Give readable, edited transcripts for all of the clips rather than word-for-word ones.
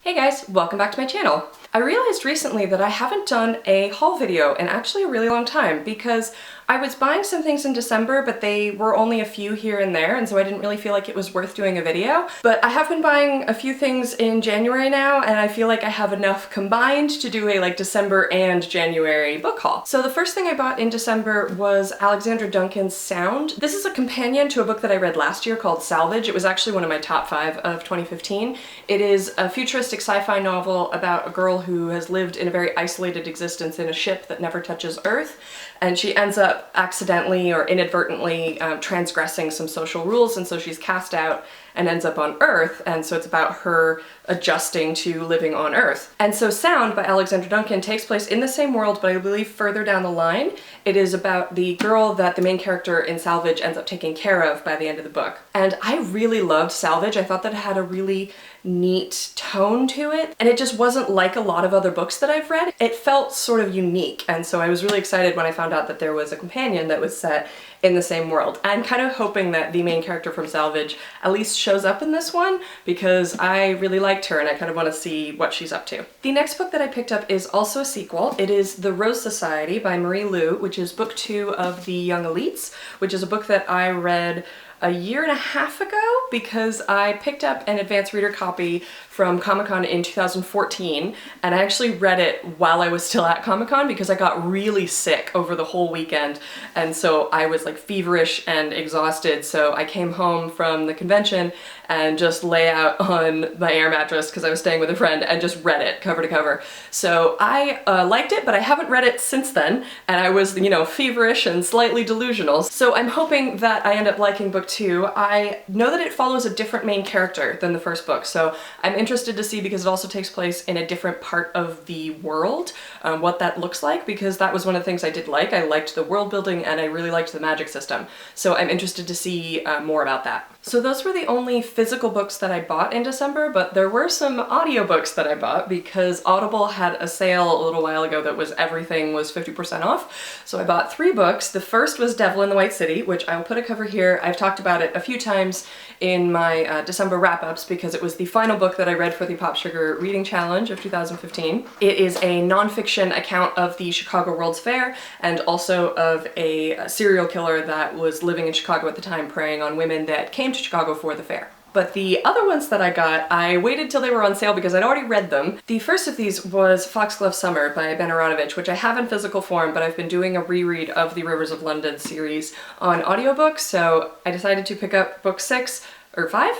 Hey guys, welcome back to my channel. I realized recently that I haven't done a haul video in actually a really long time because I was buying some things in December, but they were only a few here and there, and so I didn't really feel like it was worth doing a video. But I have been buying a few things in January now, and I feel like I have enough combined to do a December and January book haul. So the first thing I bought in December was Alexandra Duncan's Sound. This is a companion to a book that I read last year called Salvage. It was actually one of my top 5 of 2015. It is a futuristic sci-fi novel about a girl who has lived in a very isolated existence in a ship that never touches Earth, and she ends up accidentally or inadvertently transgressing some social rules, and so she's cast out and ends up on Earth, and so it's about her adjusting to living on Earth. And so Sound by Alexandra Duncan takes place in the same world, but I believe further down the line. It is about the girl that the main character in Salvage ends up taking care of by the end of the book. And I really loved Salvage. I thought that it had a really neat tone to it, and it just wasn't like a lot of other books that I've read. It felt sort of unique, and so I was really excited when I found out that there was a companion that was set in the same world. I'm kind of hoping that the main character from Salvage at least shows up in this one because I really liked her and I kind of want to see what she's up to. The next book that I picked up is also a sequel. It is The Rose Society by Marie Lu, which is book 2 of The Young Elites, which is a book that I read a year and a half ago because I picked up an advanced reader copy from Comic-Con in 2014, and I actually read it while I was still at Comic-Con because I got really sick over the whole weekend, and so I was like feverish and exhausted, so I came home from the convention and just lay out on my air mattress because I was staying with a friend and just read it cover to cover. So I liked it, but I haven't read it since then, and I was, you know, feverish and slightly delusional, so I'm hoping that I end up liking book 2. I know that it follows a different main character than the first book, so I'm interested to see because it also takes place in a different part of the world, what that looks like, because that was one of the things I did like. I liked the world building and I really liked the magic system, so I'm interested to see more about that. So those were the only physical books that I bought in December, but there were some audiobooks that I bought because Audible had a sale a little while ago that was everything was 50% off. So I bought 3 books. The first was Devil in the White City, which I'll put a cover here. I've talked about it a few times in my December wrap-ups because it was the final book that I read for the Pop Sugar Reading Challenge of 2015. It is a nonfiction account of the Chicago World's Fair and also of a serial killer that was living in Chicago at the time preying on women that came to Chicago for the fair. But the other ones that I got, I waited till they were on sale because I'd already read them. The first of these was Foxglove Summer by Ben Aaronovitch, which I have in physical form, but I've been doing a reread of the Rivers of London series on audiobook, so I decided to pick up book 6, or 5?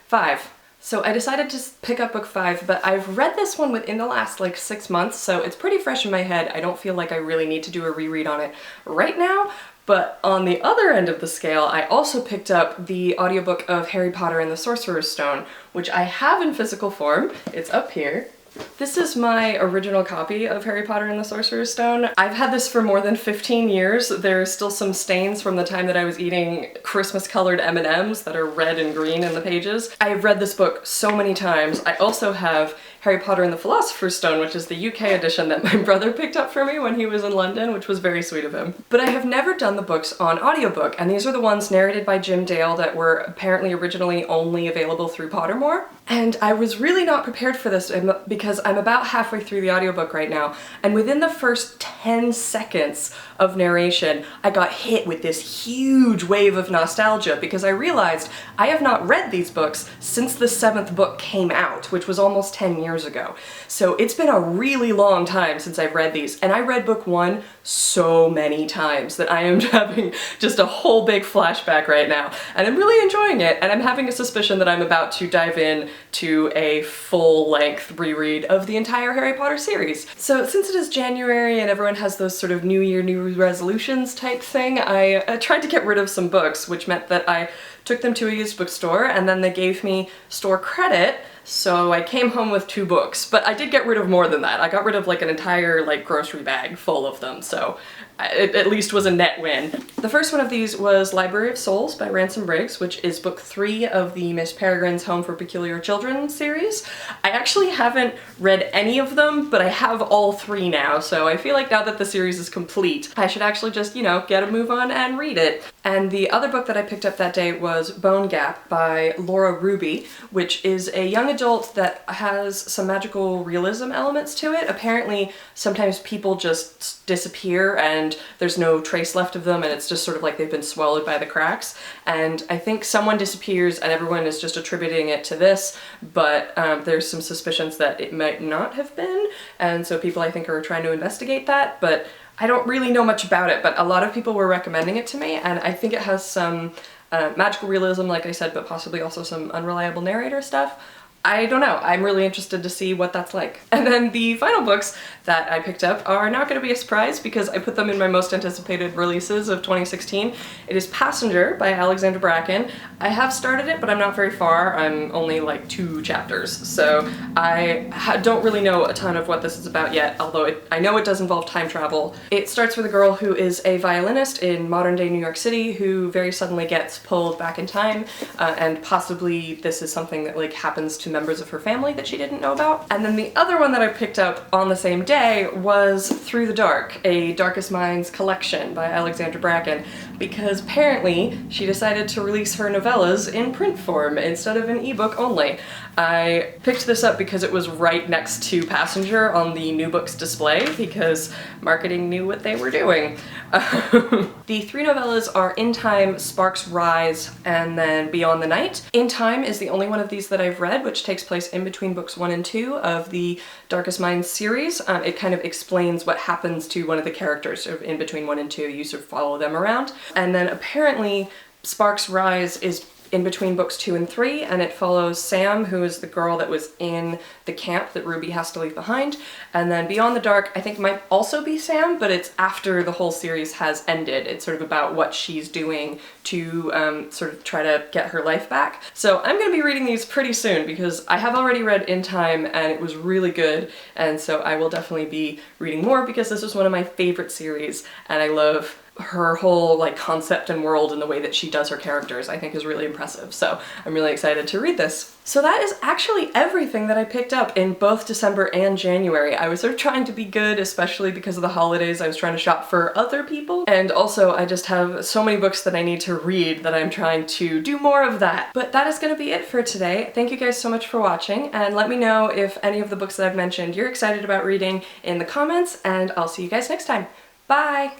5. So I decided to pick up book 5, but I've read this one within the last 6 months, so it's pretty fresh in my head. I don't feel like I really need to do a reread on it right now. But on the other end of the scale, I also picked up the audiobook of Harry Potter and the Sorcerer's Stone, which I have in physical form. It's up here. This is my original copy of Harry Potter and the Sorcerer's Stone. I've had this for more than 15 years. There's still some stains from the time that I was eating Christmas-colored M&Ms that are red and green in the pages. I've read this book so many times. I also have Harry Potter and the Philosopher's Stone, which is the UK edition that my brother picked up for me when he was in London, which was very sweet of him. But I have never done the books on audiobook, and these are the ones narrated by Jim Dale that were apparently originally only available through Pottermore. And I was really not prepared for this because I'm about halfway through the audiobook right now, and within the first 10 seconds of narration, I got hit with this huge wave of nostalgia because I realized I have not read these books since the 7th book came out, which was almost 10 years ago. So it's been a really long time since I've read these, and I read book 1 so many times that I am having just a whole big flashback right now, and I'm really enjoying it, and I'm having a suspicion that I'm about to dive in to a full-length reread of the entire Harry Potter series. So since it is January and everyone has those sort of New Year, New Resolutions type thing, I tried to get rid of some books, which meant that I took them to a used bookstore and then they gave me store credit, so I came home with 2 books. But I did get rid of more than that. I got rid of an entire grocery bag full of them, so it at least was a net win. The first one of these was Library of Souls by Ransom Briggs, which is book 3 of the Miss Peregrine's Home for Peculiar Children series. I actually haven't read any of them, but I have all 3 now, so I feel like now that the series is complete, I should actually just, you know, get a move on and read it. And the other book that I picked up that day was Bone Gap by Laura Ruby, which is a young adult that has some magical realism elements to it. Apparently, sometimes people just disappear and there's no trace left of them, and it's just sort of like they've been swallowed by the cracks. And I think someone disappears and everyone is just attributing it to this, but there's some suspicions that it might not have been, and so people I think are trying to investigate that, but I don't really know much about it, but a lot of people were recommending it to me, and I think it has some magical realism, like I said, but possibly also some unreliable narrator stuff. I don't know. I'm really interested to see what that's like. And then the final books that I picked up are not going to be a surprise because I put them in my most anticipated releases of 2016. It is Passenger by Alexandra Bracken. I have started it, but I'm not very far. I'm only like 2 chapters, so I don't really know a ton of what this is about yet, although I know it does involve time travel. It starts with a girl who is a violinist in modern-day New York City who very suddenly gets pulled back in time, and possibly this is something that like happens to members of her family that she didn't know about. And then the other one that I picked up on the same day was Through the Dark, a Darkest Minds collection by Alexandra Bracken, because apparently she decided to release her novellas in print form instead of an ebook only. I picked this up because it was right next to Passenger on the new books display because marketing knew what they were doing. The 3 novellas are In Time, Sparks Rise, and then Beyond the Night. In Time is the only one of these that I've read, which takes place in between books 1 and 2 of the Darkest Minds series. It kind of explains what happens to one of the characters sort of in between 1 and 2. You sort of follow them around. And then apparently Sparks Rise is in between books 2 and 3, and it follows Sam, who is the girl that was in the camp that Ruby has to leave behind. And then Beyond the Dark, I think might also be Sam, but it's after the whole series has ended. It's sort of about what she's doing to sort of try to get her life back. So I'm gonna be reading these pretty soon because I have already read In Time and it was really good, and so I will definitely be reading more because this is one of my favorite series, and I love her whole like concept and world and the way that she does her characters I think is really impressive. So I'm really excited to read this. So that is actually everything that I picked up in both December and January. I was sort of trying to be good, especially because of the holidays. I was trying to shop for other people, and also I just have so many books that I need to read that I'm trying to do more of that. But that is going to be it for today. Thank you guys so much for watching, and let me know if any of the books that I've mentioned you're excited about reading in the comments, and I'll see you guys next time. Bye!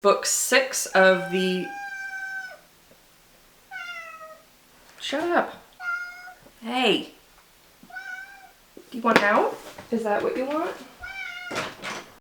Book 6 of the... Shut up. Hey. Do you want out? Is that what you want?